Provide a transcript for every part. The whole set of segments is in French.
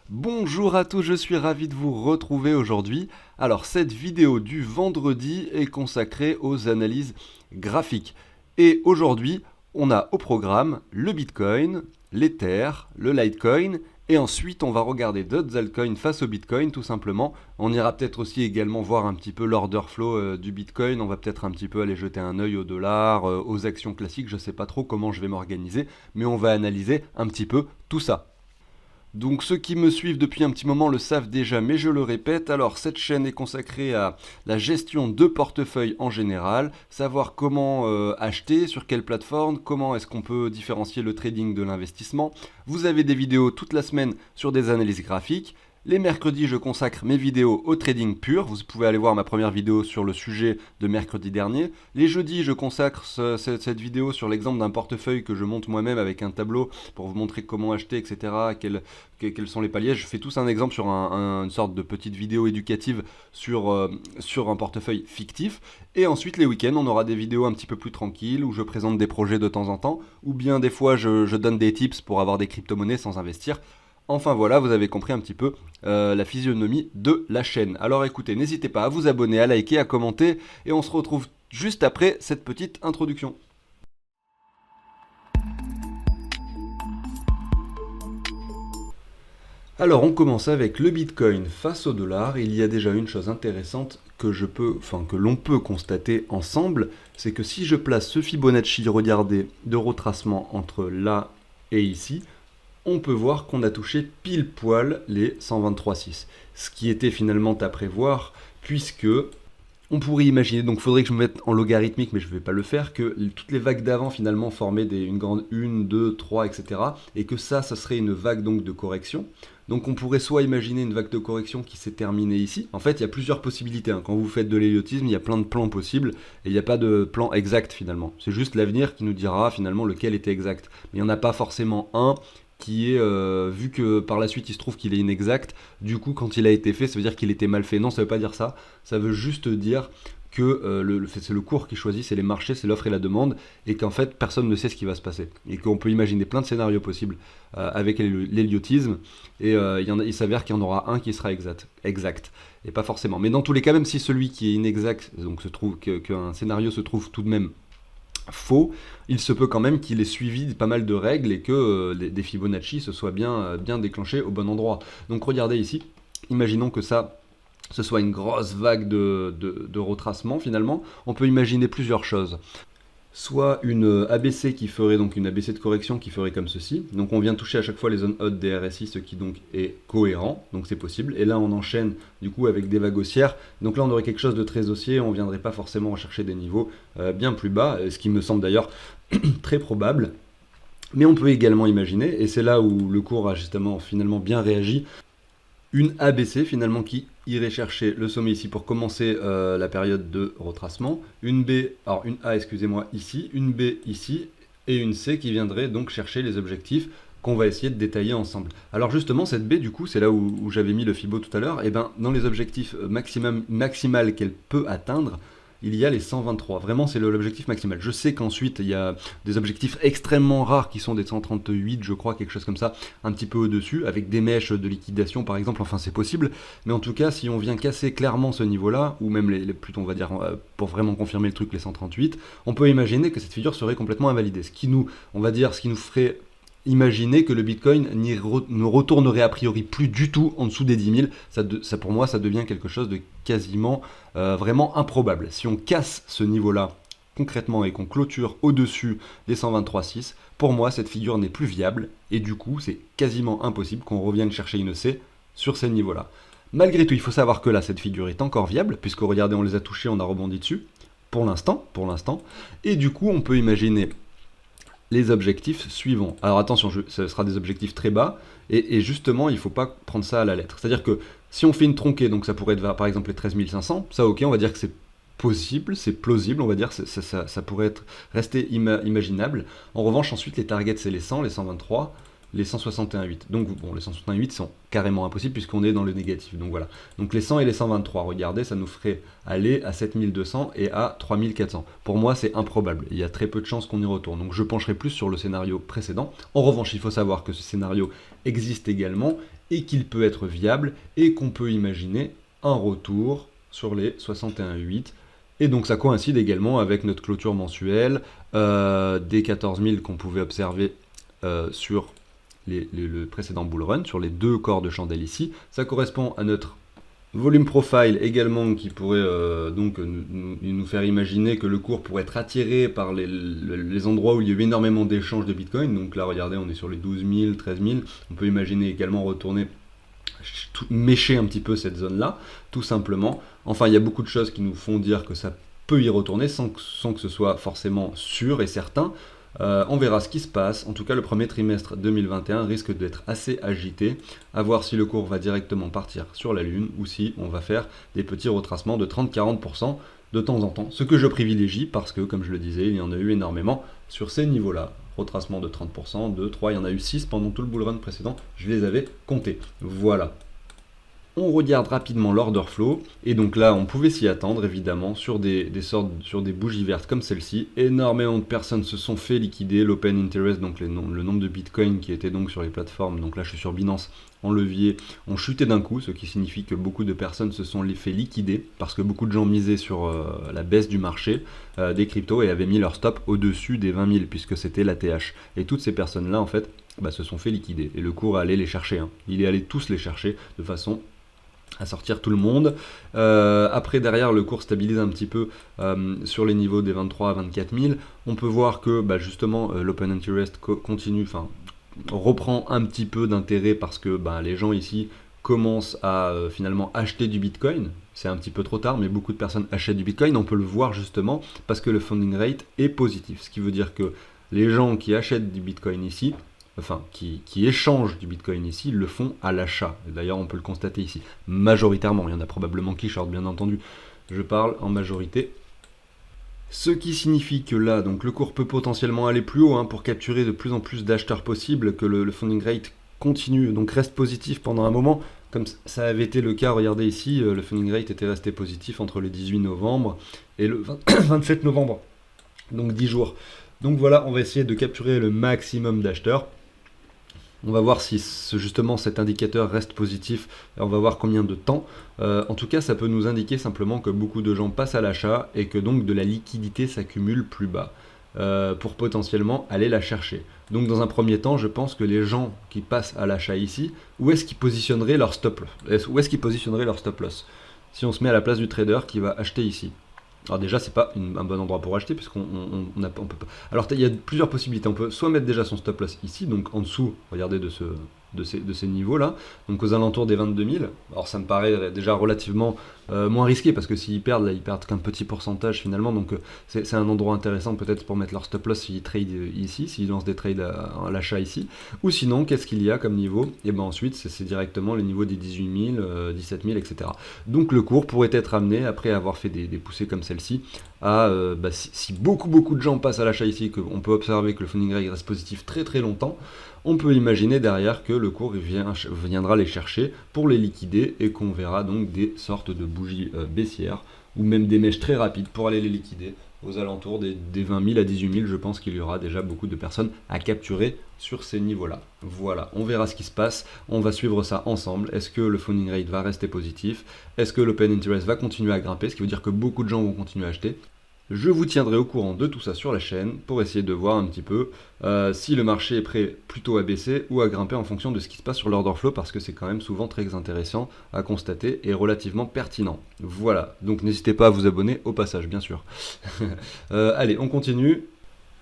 Bonjour à tous, je suis ravi de vous retrouver aujourd'hui. Alors cette vidéo du vendredi est consacrée aux analyses graphiques. Et aujourd'hui, on a au programme le Bitcoin, l'Ether, le Litecoin, et ensuite on va regarder d'autres altcoins face au Bitcoin tout simplement. On ira peut-être aussi également voir un petit peu l'order flow du Bitcoin, on va peut-être un petit peu aller jeter un œil au dollar, aux actions classiques, je ne sais pas trop comment je vais m'organiser, mais on va analyser un petit peu tout ça. Donc ceux qui me suivent depuis un petit moment le savent déjà, mais je le répète, alors cette chaîne est consacrée à la gestion de portefeuille en général, savoir comment acheter, sur quelle plateforme, comment est-ce qu'on peut différencier le trading de l'investissement. Vous avez des vidéos toute la semaine sur des analyses graphiques. Les mercredis, je consacre mes vidéos au trading pur. Vous pouvez aller voir ma première vidéo sur le sujet de mercredi dernier. Les jeudis, je consacre cette vidéo sur l'exemple d'un portefeuille que je monte moi-même avec un tableau pour vous montrer comment acheter, etc. Quels sont les paliers. Je fais tous un exemple sur une sorte de petite vidéo éducative sur un portefeuille fictif. Et ensuite, les week-ends, on aura des vidéos un petit peu plus tranquilles où je présente des projets de temps en temps. Ou bien des fois, je donne des tips pour avoir des crypto-monnaies sans investir. Enfin voilà, vous avez compris un petit peu la physionomie de la chaîne. Alors écoutez, n'hésitez pas à vous abonner, à liker, à commenter, et on se retrouve juste après cette petite introduction. Alors on commence avec le Bitcoin face au dollar. Il y a déjà une chose intéressante que l'on peut constater ensemble, c'est que si je place ce Fibonacci, regardez, de retracement entre là et ici, on peut voir qu'on a touché pile poil les 123,6. Ce qui était finalement à prévoir, puisque on pourrait imaginer, donc il faudrait que je me mette en logarithmique, mais je ne vais pas le faire, que toutes les vagues d'avant finalement formaient une grande 1, 2, 3, etc. Et que ça serait une vague donc de correction. Donc on pourrait soit imaginer une vague de correction qui s'est terminée ici. En fait, il y a plusieurs possibilités. Quand vous faites de l'héliotisme, il y a plein de plans possibles et il n'y a pas de plan exact finalement. C'est juste l'avenir qui nous dira finalement lequel était exact. Mais il n'y en a pas forcément un qui est, vu que par la suite il se trouve qu'il est inexact, du coup quand il a été fait, ça veut dire qu'il était mal fait. Non, ça veut pas dire ça. Ça veut juste dire que c'est le cours qui choisit, c'est les marchés, c'est l'offre et la demande, et qu'en fait personne ne sait ce qui va se passer. Et qu'on peut imaginer plein de scénarios possibles avec l'héliotisme, et il s'avère qu'il y en aura un qui sera exact, et pas forcément. Mais dans tous les cas, même si celui qui est inexact, donc qu'un scénario se trouve tout de même faux, il se peut quand même qu'il ait suivi pas mal de règles et que des Fibonacci se soient bien déclenchés au bon endroit. Donc regardez ici, imaginons que ce soit une grosse vague de retracement finalement. On peut imaginer plusieurs choses. Soit une ABC qui ferait donc une ABC de correction qui ferait comme ceci. Donc on vient toucher à chaque fois les zones hautes des RSI, ce qui donc est cohérent, donc c'est possible. Et là on enchaîne du coup avec des vagues haussières. Donc là on aurait quelque chose de très haussier, on ne viendrait pas forcément rechercher des niveaux bien plus bas, ce qui me semble d'ailleurs très probable. Mais on peut également imaginer, et c'est là où le cours a justement finalement bien réagi, une ABC finalement qui irait chercher le sommet ici pour commencer la période de retracement, une A excusez-moi ici, une B ici et une C qui viendrait donc chercher les objectifs qu'on va essayer de détailler ensemble. Alors justement cette B du coup c'est là où j'avais mis le Fibo tout à l'heure, et ben dans les objectifs maximal qu'elle peut atteindre, il y a les 123. Vraiment, c'est l'objectif maximal. Je sais qu'ensuite, il y a des objectifs extrêmement rares qui sont des 138, je crois, quelque chose comme ça, un petit peu au-dessus, avec des mèches de liquidation, par exemple. Enfin, c'est possible. Mais en tout cas, si on vient casser clairement ce niveau-là, ou même plutôt, on va dire, pour vraiment confirmer le truc, les 138, on peut imaginer que cette figure serait complètement invalidée. Ce qui nous ferait imaginer que le Bitcoin ne retournerait a priori plus du tout en dessous des 10 000. Ça, pour moi, ça devient quelque chose de quasiment vraiment improbable. Si on casse ce niveau-là concrètement et qu'on clôture au-dessus des 123,6, pour moi, cette figure n'est plus viable et du coup, c'est quasiment impossible qu'on revienne chercher une C sur ces niveaux-là. Malgré tout, il faut savoir que là, cette figure est encore viable, puisque regardez, on les a touchés, on a rebondi dessus, pour l'instant, et du coup, on peut imaginer les objectifs suivants. Alors attention, ce sera des objectifs très bas, et justement, il ne faut pas prendre ça à la lettre. C'est-à-dire que si on fait une tronquée, donc ça pourrait être par exemple les 13 500, ça ok, on va dire que c'est possible, c'est plausible, on va dire, ça pourrait rester imaginable. En revanche, ensuite, les targets, c'est les 100, les 123, les 161,8. Donc bon, les 161,8 sont carrément impossibles puisqu'on est dans le négatif. Donc voilà. Donc les 100 et les 123, regardez, ça nous ferait aller à 7200 et à 3400. Pour moi, c'est improbable. Il y a très peu de chances qu'on y retourne. Donc je pencherai plus sur le scénario précédent. En revanche, il faut savoir que ce scénario existe également et qu'il peut être viable et qu'on peut imaginer un retour sur les 61,8. Et donc ça coïncide également avec notre clôture mensuelle des 14 000 qu'on pouvait observer sur le précédent bull run, sur les deux corps de chandelle ici. Ça correspond à notre volume profile également qui pourrait donc nous faire imaginer que le cours pourrait être attiré par les endroits où il y a eu énormément d'échanges de Bitcoin. Donc là, regardez, on est sur les 12 000, 13 000. On peut imaginer également retourner, mécher un petit peu cette zone-là, tout simplement. Enfin, il y a beaucoup de choses qui nous font dire que ça peut y retourner sans que ce soit forcément sûr et certain. On verra ce qui se passe. En tout cas, le premier trimestre 2021 risque d'être assez agité. À voir si le cours va directement partir sur la Lune ou si on va faire des petits retracements de 30-40% de temps en temps. Ce que je privilégie parce que, comme je le disais, il y en a eu énormément sur ces niveaux-là. Retracement de 30%, 2, 3, il y en a eu 6 pendant tout le bull run précédent. Je les avais comptés. Voilà. On regarde rapidement l'order flow, et donc là on pouvait s'y attendre évidemment sur sur des bougies vertes comme celle-ci. Énormément de personnes se sont fait liquider, l'open interest, donc le nombre de bitcoin qui étaient donc sur les plateformes, donc là je suis sur Binance en levier, ont chuté d'un coup, ce qui signifie que beaucoup de personnes se sont fait liquider, parce que beaucoup de gens misaient sur la baisse du marché des cryptos et avaient mis leur stop au-dessus des 20 000, puisque c'était l'ATH. Et toutes ces personnes-là en fait se sont fait liquider, et le cours allait les chercher, hein. Il est allé tous les chercher de façon à sortir tout le monde. Après, derrière, le cours stabilise un petit peu sur les niveaux des 23 à 24 000. On peut voir que justement l'open interest continue, enfin reprend un petit peu d'intérêt parce que les gens ici commencent à finalement acheter du Bitcoin. C'est un petit peu trop tard, mais beaucoup de personnes achètent du Bitcoin. On peut le voir justement parce que le funding rate est positif. Ce qui veut dire que les gens qui achètent du Bitcoin ici, enfin qui échangent du Bitcoin ici, le font à l'achat. D'ailleurs, on peut le constater ici. Majoritairement, il y en a probablement qui short, bien entendu. Je parle en majorité. Ce qui signifie que là, donc le cours peut potentiellement aller plus haut pour capturer de plus en plus d'acheteurs possibles, que le funding rate continue, donc reste positif pendant un moment. Comme ça avait été le cas, regardez ici, le funding rate était resté positif entre le 18 novembre et le 27 novembre, donc 10 jours. Donc voilà, on va essayer de capturer le maximum d'acheteurs. On va voir si justement cet indicateur reste positif, et on va voir combien de temps. En tout cas, ça peut nous indiquer simplement que beaucoup de gens passent à l'achat et que donc de la liquidité s'accumule plus bas pour potentiellement aller la chercher. Donc dans un premier temps, je pense que les gens qui passent à l'achat ici, où est-ce qu'ils positionneraient leur stop loss? Où est-ce qu'ils positionneraient leur stop loss? Si on se met à la place du trader qui va acheter ici. Alors déjà, c'est pas un bon endroit pour acheter puisqu'on peut pas. Alors il y a plusieurs possibilités. On peut soit mettre déjà son stop loss ici, donc en dessous, regardez de ces niveaux-là, donc aux alentours des 22 000. Alors ça me paraît déjà relativement moins risqué parce que s'ils perdent, là, ils perdent qu'un petit pourcentage finalement. Donc c'est un endroit intéressant peut-être pour mettre leur stop loss s'ils trade ici, s'ils lancent des trades à l'achat ici. Ou sinon, qu'est-ce qu'il y a comme niveau? Et bien ensuite, c'est directement les niveaux des 18 000, 17 000, etc. Donc le cours pourrait être amené, après avoir fait des poussées comme celle-ci, à si beaucoup de gens passent à l'achat ici, qu'on peut observer que le funding rate reste positif très très longtemps, on peut imaginer derrière que le cours viendra les chercher pour les liquider et qu'on verra donc des sortes de bougies baissières ou même des mèches très rapides pour aller les liquider aux alentours des 20 000 à 18 000. Je pense qu'il y aura déjà beaucoup de personnes à capturer sur ces niveaux-là. Voilà, on verra ce qui se passe, on va suivre ça ensemble. Est-ce que le funding rate va rester positif? Est-ce que l'open interest va continuer à grimper? Ce qui veut dire que beaucoup de gens vont continuer à acheter. Je vous tiendrai au courant de tout ça sur la chaîne pour essayer de voir un petit peu si le marché est prêt plutôt à baisser ou à grimper en fonction de ce qui se passe sur l'order flow, parce que c'est quand même souvent très intéressant à constater et relativement pertinent. Voilà, donc n'hésitez pas à vous abonner au passage, bien sûr. Allez, on continue.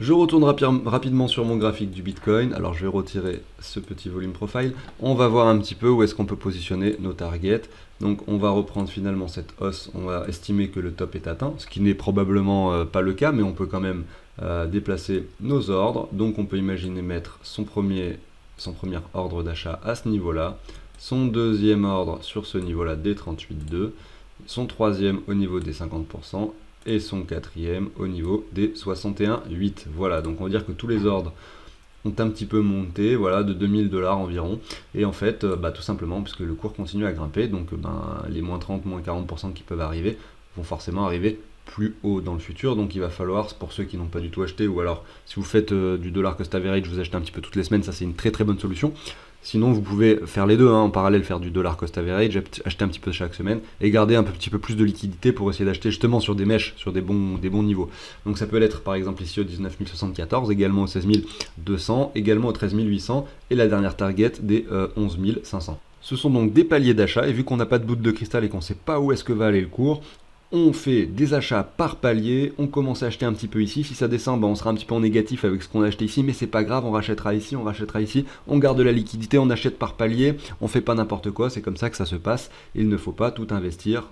Je retourne rapidement sur mon graphique du Bitcoin. Alors je vais retirer ce petit volume profile. On va voir un petit peu où est-ce qu'on peut positionner nos targets. Donc on va reprendre finalement cette hausse. On va estimer que le top est atteint, ce qui n'est probablement pas le cas, mais on peut quand même déplacer nos ordres. Donc on peut imaginer mettre son premier ordre d'achat à ce niveau-là, son deuxième ordre sur ce niveau-là des 38,2, son troisième au niveau des 50%, et son quatrième au niveau des 61,8. Voilà, donc on va dire que tous les ordres ont un petit peu monté, voilà, de 2000 $ environ. Et en fait, tout simplement, puisque le cours continue à grimper, donc les moins 30, moins 40% qui peuvent arriver vont forcément arriver plus haut dans le futur. Donc il va falloir, pour ceux qui n'ont pas du tout acheté, ou alors si vous faites du dollar cost average, vous achetez un petit peu toutes les semaines, ça c'est une très très bonne solution. Sinon, vous pouvez faire les deux, hein, en parallèle, faire du dollar cost average, acheter un petit peu chaque semaine et garder un petit peu plus de liquidité pour essayer d'acheter justement sur des mèches, sur des bons niveaux. Donc ça peut l'être par exemple ici au 19 074, également au 16 200, également au 13 800 et la dernière target des 11 500. Ce sont donc des paliers d'achat et vu qu'on n'a pas de boule de cristal et qu'on ne sait pas où est-ce que va aller le cours, on fait des achats par palier, on commence à acheter un petit peu ici, si ça descend, on sera un petit peu en négatif avec ce qu'on a acheté ici, mais c'est pas grave, on rachètera ici, on garde la liquidité, on achète par palier, on fait pas n'importe quoi, c'est comme ça que ça se passe. Il ne faut pas tout investir,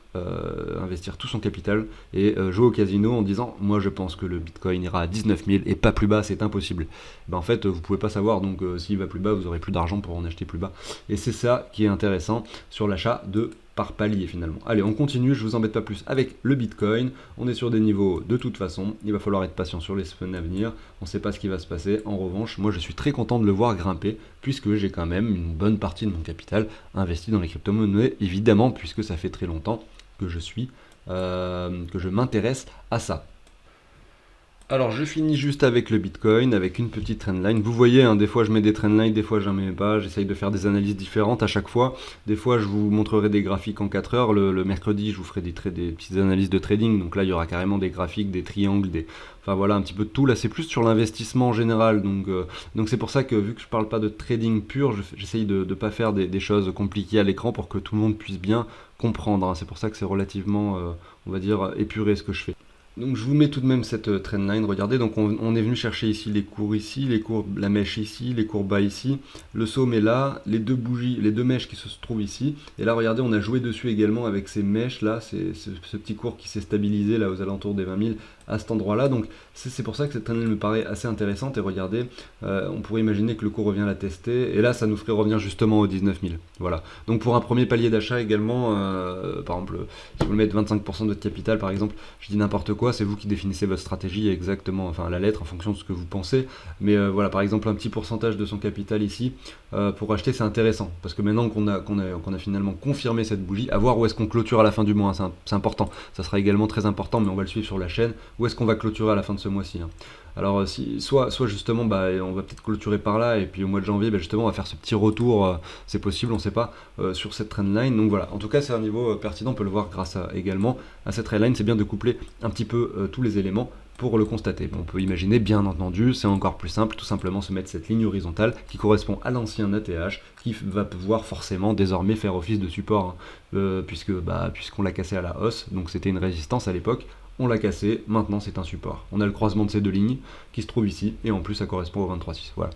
investir tout son capital et jouer au casino en disant moi je pense que le Bitcoin ira à 19 000 et pas plus bas, c'est impossible. En fait vous pouvez pas savoir, donc s'il va plus bas vous aurez plus d'argent pour en acheter plus bas, et c'est ça qui est intéressant sur l'achat de par palier finalement. Allez, on continue, je vous embête pas plus avec le Bitcoin. On est sur des niveaux de toute façon. Il va falloir être patient sur les semaines à venir. On ne sait pas ce qui va se passer. En revanche, moi je suis très content de le voir grimper puisque j'ai quand même une bonne partie de mon capital investi dans les crypto-monnaies, évidemment, puisque ça fait très longtemps que je m'intéresse à ça. Alors je finis juste avec le Bitcoin, avec une petite trendline. Vous voyez, hein, des fois je mets des trendlines, des fois je n'en mets pas. J'essaye de faire des analyses différentes à chaque fois. Des fois je vous montrerai des graphiques en 4 heures. Le mercredi je vous ferai des petites analyses de trading. Donc là il y aura carrément des graphiques, des triangles, enfin voilà un petit peu de tout. Là c'est plus sur l'investissement en général. Donc c'est pour ça que vu que je parle pas de trading pur, j'essaye de ne pas faire des choses compliquées à l'écran pour que tout le monde puisse bien comprendre, hein. C'est pour ça que c'est relativement, on va dire, épuré ce que je fais. Donc je vous mets tout de même cette trendline, regardez, donc on est venu chercher ici, les cours, la mèche ici, les cours bas ici, le sommet là, les deux bougies, les deux mèches qui se trouvent ici, et là regardez on a joué dessus également avec ces mèches là, ce petit cours qui s'est stabilisé là aux alentours des 20 000 à cet endroit là, donc c'est pour ça que cette trendline me paraît assez intéressante, et regardez, on pourrait imaginer que le cours revient la tester, et là ça nous ferait revenir justement aux 19 000, voilà. Donc pour un premier palier d'achat également, par exemple, si vous voulez mettre 25% de votre capital par exemple, je dis n'importe quoi, c'est vous qui définissez votre stratégie exactement, enfin la lettre en fonction de ce que vous pensez, mais voilà, par exemple un petit pourcentage de son capital ici pour acheter, c'est intéressant parce que maintenant qu'on a finalement confirmé cette bougie, à voir où est-ce qu'on clôture à la fin du mois, hein, c'est important, ça sera également très important, mais on va le suivre sur la chaîne, où est-ce qu'on va clôturer à la fin de ce mois-ci, hein. Alors soit justement on va peut-être clôturer par là et puis au mois de janvier justement on va faire ce petit retour, c'est possible, on ne sait pas, sur cette trendline. Donc voilà, en tout cas c'est un niveau pertinent, on peut le voir grâce également à cette trendline. C'est bien de coupler un petit peu tous les éléments pour le constater. On peut imaginer, bien entendu, c'est encore plus simple, tout simplement se mettre cette ligne horizontale qui correspond à l'ancien ATH, qui va pouvoir forcément désormais faire office de support, hein, puisqu'on l'a cassé à la hausse, donc c'était une résistance à l'époque. On l'a cassé, maintenant c'est un support. On a le croisement de ces deux lignes qui se trouve ici, et en plus ça correspond au 23,6. Voilà.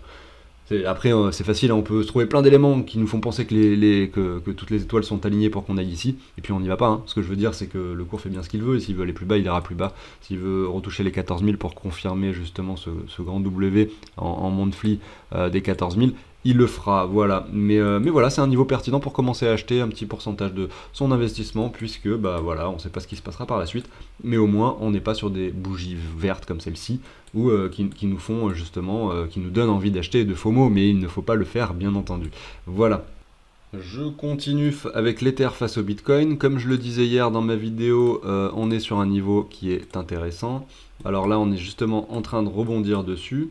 Après c'est facile, hein, on peut se trouver plein d'éléments qui nous font penser que toutes les étoiles sont alignées pour qu'on aille ici, et puis on n'y va pas, hein. Ce que je veux dire c'est que le cours fait bien ce qu'il veut, et s'il veut aller plus bas, il ira plus bas. S'il veut retoucher les 14 000 pour confirmer justement ce grand W en monthly des 14 000, il le fera, voilà. Mais voilà, c'est un niveau pertinent pour commencer à acheter un petit pourcentage de son investissement, puisque voilà, on ne sait pas ce qui se passera par la suite, mais au moins on n'est pas sur des bougies vertes comme celle-ci, ou qui nous font justement, qui nous donnent envie d'acheter de FOMO, mais il ne faut pas le faire bien entendu. Voilà. Je continue avec l'Ether face au Bitcoin. Comme je le disais hier dans ma vidéo, on est sur un niveau qui est intéressant. Alors là, on est justement en train de rebondir dessus.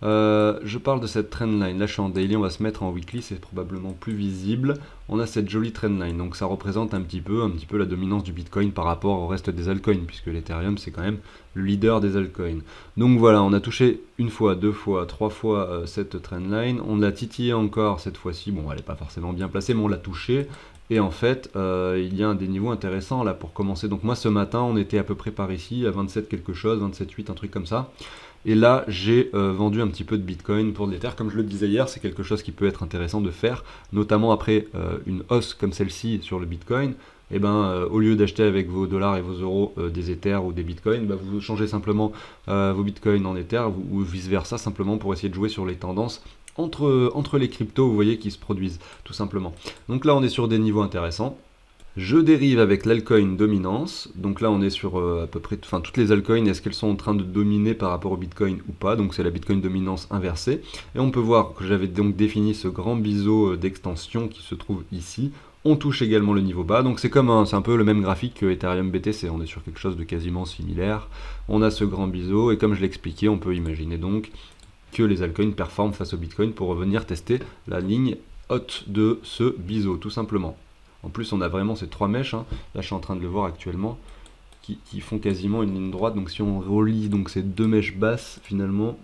Je parle de cette trendline, là je suis en daily, on va se mettre en weekly, c'est probablement plus visible. On a cette jolie trendline, donc ça représente un petit peu la dominance du Bitcoin par rapport au reste des altcoins, puisque l'Ethereum c'est quand même le leader des altcoins. Donc voilà, on a touché une fois, deux fois, trois fois cette trendline, on l'a titillé encore cette fois-ci, bon elle n'est pas forcément bien placée, mais on l'a touché. Et en fait, il y a des niveaux intéressants là pour commencer. Donc moi ce matin, on était à peu près par ici, à 27 quelque chose, 27,8, un truc comme ça. Et là, j'ai vendu un petit peu de Bitcoin pour de l'Ether. Comme je le disais hier, c'est quelque chose qui peut être intéressant de faire, notamment après une hausse comme celle-ci sur le Bitcoin. Et au lieu d'acheter avec vos dollars et vos euros des Ethers ou des Bitcoins, vous changez simplement vos Bitcoins en Ether ou vice-versa, simplement pour essayer de jouer sur les tendances entre les cryptos, vous voyez, qui se produisent, tout simplement. Donc là, on est sur des niveaux intéressants. Je dérive avec l'altcoin dominance, donc là on est sur à peu près toutes les altcoins, est-ce qu'elles sont en train de dominer par rapport au Bitcoin ou pas, donc c'est la Bitcoin dominance inversée, et on peut voir que j'avais donc défini ce grand biseau d'extension qui se trouve ici. On touche également le niveau bas, donc c'est un peu le même graphique que Ethereum BTC, on est sur quelque chose de quasiment similaire. On a ce grand biseau, et comme je l'ai expliqué, on peut imaginer donc que les altcoins performent face au Bitcoin pour revenir tester la ligne haute de ce biseau, tout simplement. En plus, on a vraiment ces trois mèches, hein. Là je suis en train de le voir actuellement, qui font quasiment une ligne droite. Donc si on relie donc ces deux mèches basses, finalement,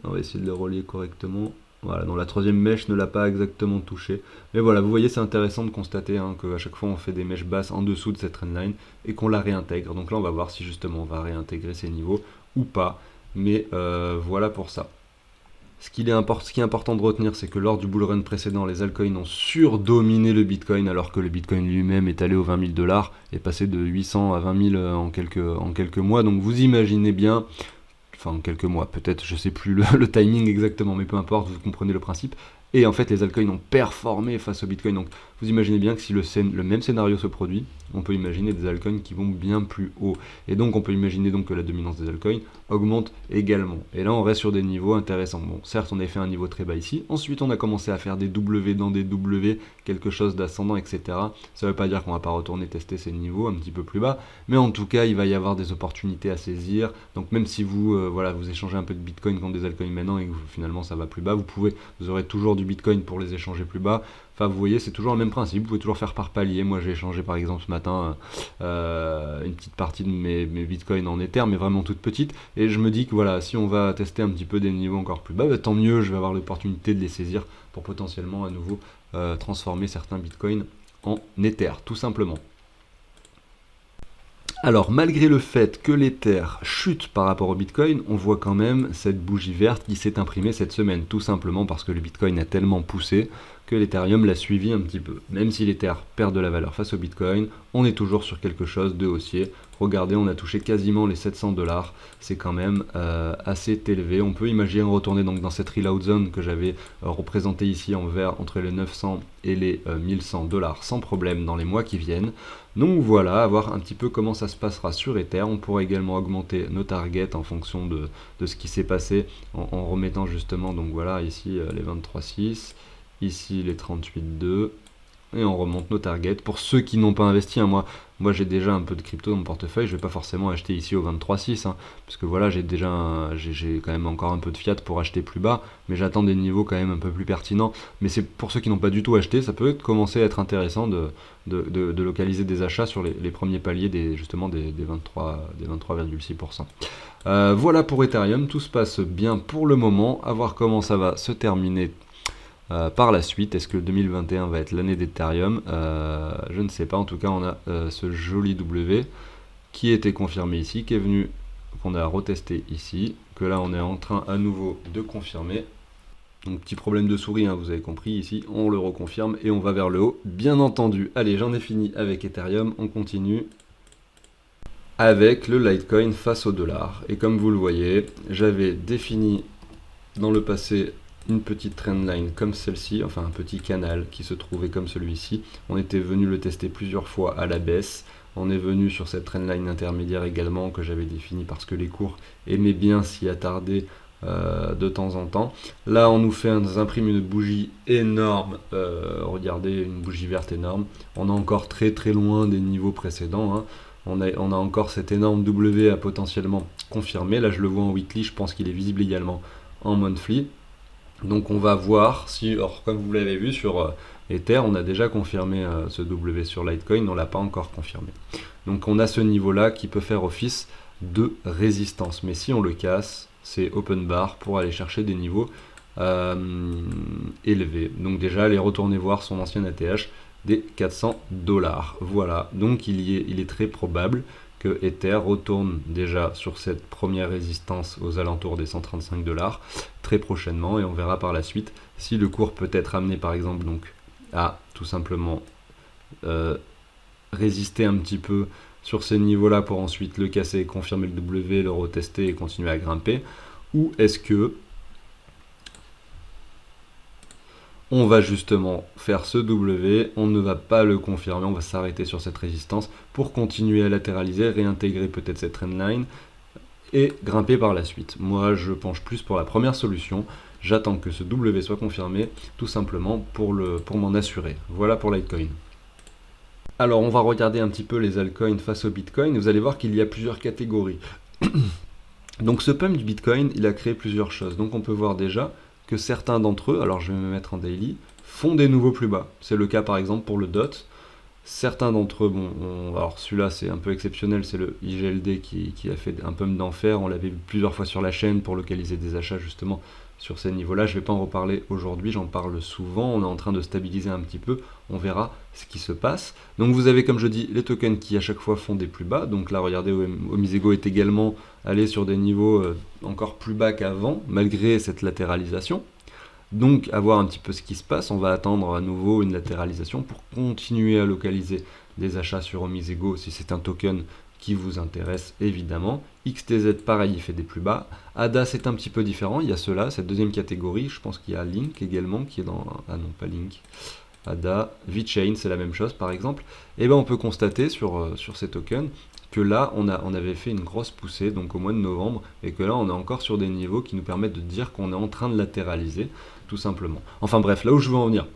on va essayer de les relier correctement. Voilà, donc la troisième mèche ne l'a pas exactement touché. Mais voilà, vous voyez, c'est intéressant de constater hein, qu'à chaque fois on fait des mèches basses en dessous de cette trendline et qu'on la réintègre. Donc là on va voir si justement on va réintégrer ces niveaux ou pas. Mais voilà pour ça. Ce qui est important de retenir, c'est que lors du bull run précédent, les altcoins ont surdominé le Bitcoin, alors que le Bitcoin lui-même est allé aux 20 000 $, est passé de 800 à 20 000 en quelques mois. Donc vous imaginez bien, enfin en quelques mois, peut-être, je sais plus le timing exactement, mais peu importe, vous comprenez le principe. Et en fait, les altcoins ont performé face au Bitcoin. Donc vous imaginez bien que si le même scénario se produit, on peut imaginer des altcoins qui vont bien plus haut. Et donc on peut imaginer donc que la dominance des altcoins augmente également. Et là on reste sur des niveaux intéressants. Bon, certes on a fait un niveau très bas ici. Ensuite on a commencé à faire des W dans des W, quelque chose d'ascendant, etc. Ça ne veut pas dire qu'on va pas retourner tester ces niveaux un petit peu plus bas. Mais en tout cas, il va y avoir des opportunités à saisir. Donc même si vous, vous échangez un peu de Bitcoin contre des altcoins maintenant et que finalement ça va plus bas, vous aurez toujours du Bitcoin pour les échanger plus bas. Enfin, vous voyez, c'est toujours le même principe. Vous pouvez toujours faire par palier. Moi, j'ai échangé par exemple ce matin une petite partie de mes bitcoins en Ether, mais vraiment toute petite. Et je me dis que voilà, si on va tester un petit peu des niveaux encore plus bas, bah, tant mieux, je vais avoir l'opportunité de les saisir pour potentiellement à nouveau transformer certains bitcoins en Ether, tout simplement. Alors, malgré le fait que l'Ether chute par rapport au Bitcoin, on voit quand même cette bougie verte qui s'est imprimée cette semaine, tout simplement parce que le Bitcoin a tellement poussé que l'Ethereum l'a suivi un petit peu. Même si l'Ether perd de la valeur face au Bitcoin, on est toujours sur quelque chose de haussier. Regardez, on a touché quasiment les 700 $, c'est quand même assez élevé. On peut imaginer retourner donc dans cette reload zone que j'avais représentée ici en vert entre les 900 et les 1100 $ sans problème dans les mois qui viennent. Donc voilà, à voir un petit peu comment ça se passera sur Ether. On pourra également augmenter nos targets en fonction de ce qui s'est passé en remettant justement, donc voilà, ici les 23,6, ici les 38,2. Et on remonte nos targets. Pour ceux qui n'ont pas investi, hein, moi j'ai déjà un peu de crypto dans mon portefeuille, je vais pas forcément acheter ici au 23,6, hein, parce que voilà, j'ai quand même encore un peu de fiat pour acheter plus bas, mais j'attends des niveaux quand même un peu plus pertinents. Mais c'est pour ceux qui n'ont pas du tout acheté, ça peut commencer à être intéressant de localiser des achats sur les premiers paliers justement des 23,6%. Voilà pour Ethereum, tout se passe bien pour le moment, à voir comment ça va se terminer par la suite. Est-ce que 2021 va être l'année d'Ethereum? Je ne sais pas. En tout cas, on a ce joli W qui était confirmé ici, qui est venu, qu'on a retesté ici, que là on est en train à nouveau de confirmer. Donc petit problème de souris, hein, vous avez compris, ici on le reconfirme et on va vers le haut, bien entendu. Allez, j'en ai fini avec Ethereum, on continue avec le Litecoin face au dollar. Et comme vous le voyez, j'avais défini dans le passé une petite trendline comme celle-ci, enfin un petit canal qui se trouvait comme celui-ci. On était venu le tester plusieurs fois à la baisse. On est venu sur cette trendline intermédiaire également que j'avais définie parce que les cours aimaient bien s'y attarder de temps en temps. Là on nous imprime une bougie énorme, regardez, une bougie verte énorme. On est encore très très loin des niveaux précédents, hein. On a encore cet énorme W à potentiellement confirmer. Là je le vois en weekly, je pense qu'il est visible également en monthly. Donc on va voir si, alors comme vous l'avez vu sur Ether, on a déjà confirmé ce W sur Litecoin, on ne l'a pas encore confirmé. Donc on a ce niveau-là qui peut faire office de résistance. Mais si on le casse, c'est open bar pour aller chercher des niveaux élevés. Donc déjà, aller retourner voir son ancien ATH des 400 $. Voilà, donc il est très probable que Ether retourne déjà sur cette première résistance aux alentours des 135 $ très prochainement, et on verra par la suite si le cours peut être amené par exemple donc à tout simplement résister un petit peu sur ces niveaux là pour ensuite le casser, confirmer le W, le retester et continuer à grimper, ou est-ce que On va justement faire ce W, on ne va pas le confirmer, on va s'arrêter sur cette résistance pour continuer à latéraliser, réintégrer peut-être cette trendline et grimper par la suite. Moi, je penche plus pour la première solution. J'attends que ce W soit confirmé, tout simplement pour m'en assurer. Voilà pour Litecoin. Alors, on va regarder un petit peu les altcoins face au Bitcoin. Vous allez voir qu'il y a plusieurs catégories. Donc, ce pump du Bitcoin, il a créé plusieurs choses. Donc, on peut voir déjà que certains d'entre eux, alors je vais me mettre en daily, font des nouveaux plus bas. C'est le cas par exemple pour le DOT. Certains d'entre eux, alors celui-là c'est un peu exceptionnel, c'est le IGLD qui a fait un pump d'enfer, on l'avait vu plusieurs fois sur la chaîne pour localiser des achats justement sur ces niveaux-là. Je ne vais pas en reparler aujourd'hui, j'en parle souvent, on est en train de stabiliser un petit peu, on verra ce qui se passe. Donc vous avez, comme je dis, les tokens qui à chaque fois font des plus bas, donc là regardez, Omisego est également allé sur des niveaux encore plus bas qu'avant, malgré cette latéralisation. Donc, à voir un petit peu ce qui se passe, on va attendre à nouveau une latéralisation pour continuer à localiser des achats sur Omisego si c'est un token qui vous intéresse évidemment. XTZ pareil, il fait des plus bas. ADA c'est un petit peu différent, il y a cela, cette deuxième catégorie, je pense qu'il y a Link également qui est dans... Ah non, pas Link. ADA, VeChain c'est la même chose par exemple. Et bien on peut constater sur ces tokens que là on avait fait une grosse poussée donc au mois de novembre et que là on est encore sur des niveaux qui nous permettent de dire qu'on est en train de latéraliser tout simplement. Enfin bref, là où je veux en venir,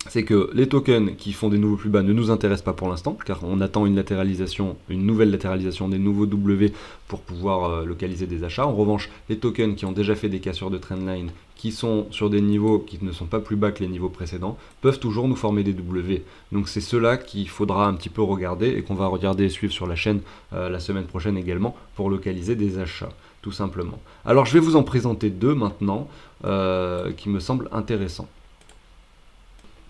c'est que les tokens qui font des nouveaux plus bas ne nous intéressent pas pour l'instant, car on attend une latéralisation, une nouvelle latéralisation des nouveaux W pour pouvoir localiser des achats. En revanche, les tokens qui ont déjà fait des cassures de trendline, qui sont sur des niveaux qui ne sont pas plus bas que les niveaux précédents, peuvent toujours nous former des W. Donc c'est cela qu'il faudra un petit peu regarder et qu'on va regarder et suivre sur la chaîne la semaine prochaine également pour localiser des achats, tout simplement. Alors je vais vous en présenter deux maintenant qui me semblent intéressants.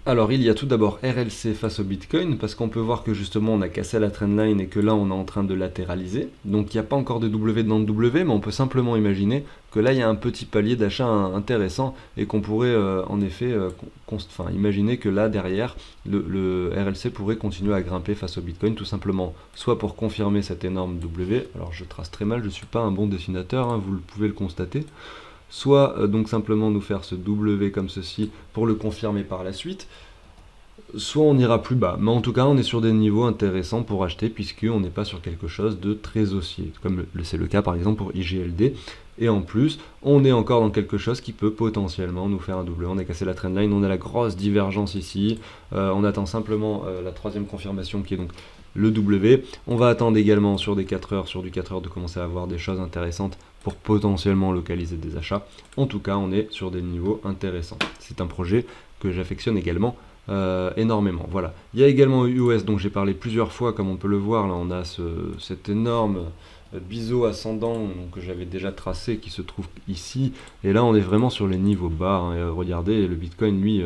Alors il y a tout d'abord RLC face au Bitcoin, parce qu'on peut voir que justement on a cassé la trendline et que là on est en train de latéraliser. Donc il n'y a pas encore de W dans le W, mais on peut simplement imaginer que là il y a un petit palier d'achat intéressant et qu'on pourrait en effet imaginer que là derrière le RLC pourrait continuer à grimper face au Bitcoin tout simplement, soit pour confirmer cette énorme W, alors je trace très mal, je ne suis pas un bon dessinateur, hein, vous pouvez le constater, soit donc simplement nous faire ce W comme ceci pour le confirmer par la suite, soit on ira plus bas. Mais en tout cas, on est sur des niveaux intéressants pour acheter puisqu'on n'est pas sur quelque chose de très haussier, comme c'est le cas par exemple pour IGLD. Et en plus, on est encore dans quelque chose qui peut potentiellement nous faire un W. On a cassé la trendline, on a la grosse divergence ici. On attend simplement la troisième confirmation qui est donc le W. On va attendre également sur des 4 heures, sur du 4 heures de commencer à avoir des choses intéressantes pour potentiellement localiser des achats. En tout cas, on est sur des niveaux intéressants. C'est un projet que j'affectionne également énormément. Voilà. Il y a également US dont j'ai parlé plusieurs fois, comme on peut le voir. Là, on a cet énorme biseau ascendant que j'avais déjà tracé qui se trouve ici. Et là, on est vraiment sur les niveaux bas. Hein. Regardez, le Bitcoin, lui,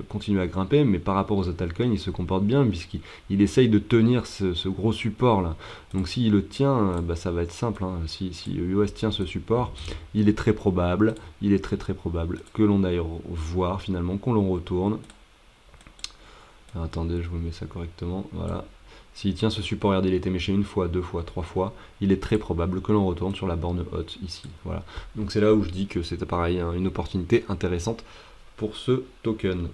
continue à grimper, mais par rapport aux altcoins, il se comporte bien puisqu'il essaye de tenir ce gros support là. Donc s'il le tient, ça va être simple. Hein. Si US tient ce support, il est très probable, très probable que l'on aille voir finalement, qu'on l'on retourne. Alors, attendez, je vous mets ça correctement. Voilà. S'il tient ce support, regardez, il était méché une fois, deux fois, trois fois, il est très probable que l'on retourne sur la borne haute ici. Voilà. Donc c'est là où je dis que c'est pareil, hein, une opportunité intéressante pour ce token.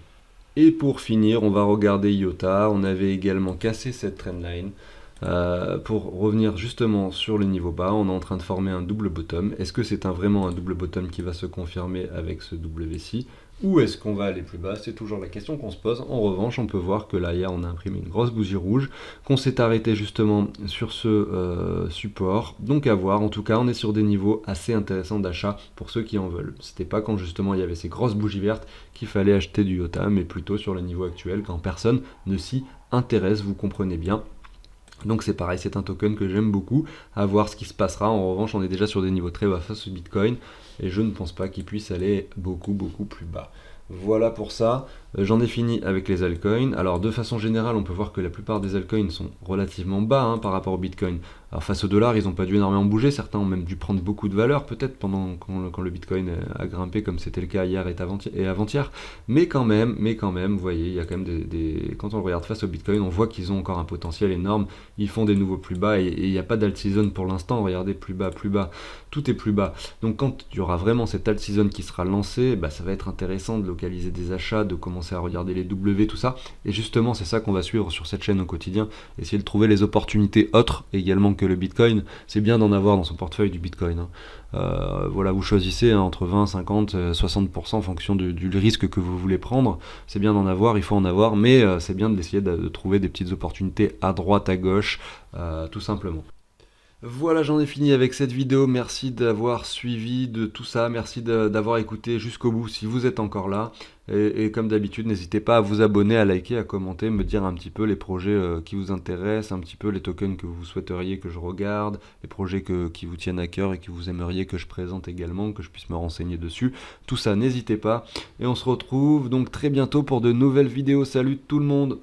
Et pour finir, on va regarder IOTA. On avait également cassé cette trendline. Pour revenir justement sur le niveau bas, on est en train de former un double bottom. Est-ce que c'est vraiment un double bottom qui va se confirmer avec ce WC? Ou est-ce qu'on va aller plus bas? C'est toujours la question qu'on se pose. En revanche, on peut voir que là, hier, on a imprimé une grosse bougie rouge, qu'on s'est arrêté justement sur ce support. Donc à voir. En tout cas, on est sur des niveaux assez intéressants d'achat pour ceux qui en veulent. C'était pas quand justement il y avait ces grosses bougies vertes qu'il fallait acheter du IOTA, mais plutôt sur le niveau actuel, quand personne ne s'y intéresse, vous comprenez bien. Donc c'est pareil, c'est un token que j'aime beaucoup, à voir ce qui se passera. En revanche, on est déjà sur des niveaux très bas face au Bitcoin, et je ne pense pas qu'il puisse aller beaucoup plus bas. Voilà pour ça. J'en ai fini avec les altcoins. Alors de façon générale, on peut voir que la plupart des altcoins sont relativement bas hein, par rapport au Bitcoin. Alors face au dollar, ils n'ont pas dû énormément bouger, certains ont même dû prendre beaucoup de valeur peut-être quand le Bitcoin a grimpé comme c'était le cas hier et avant-hier. Mais quand même, vous voyez, il y a quand même quand on le regarde face au Bitcoin, on voit qu'ils ont encore un potentiel énorme, ils font des nouveaux plus bas et il n'y a pas d'alt season pour l'instant, regardez plus bas, tout est plus bas. Donc quand il y aura vraiment cette alt season qui sera lancée, bah, ça va être intéressant de localiser des achats, de commencer à regarder les W, tout ça. Et justement, c'est ça qu'on va suivre sur cette chaîne au quotidien, essayer de trouver les opportunités autres également que le Bitcoin. C'est bien d'en avoir dans son portefeuille du Bitcoin, hein. Voilà, vous choisissez hein, entre 20, 50, 60% en fonction du risque que vous voulez prendre. C'est bien d'en avoir, il faut en avoir, mais c'est bien d'essayer de trouver des petites opportunités à droite, à gauche, tout simplement. Voilà, j'en ai fini avec cette vidéo. Merci d'avoir suivi de tout ça. Merci d'avoir écouté jusqu'au bout si vous êtes encore là. Et comme d'habitude, n'hésitez pas à vous abonner, à liker, à commenter, me dire un petit peu les projets qui vous intéressent, un petit peu les tokens que vous souhaiteriez que je regarde, les projets qui vous tiennent à cœur et que vous aimeriez que je présente également, que je puisse me renseigner dessus. Tout ça, n'hésitez pas. Et on se retrouve donc très bientôt pour de nouvelles vidéos. Salut tout le monde!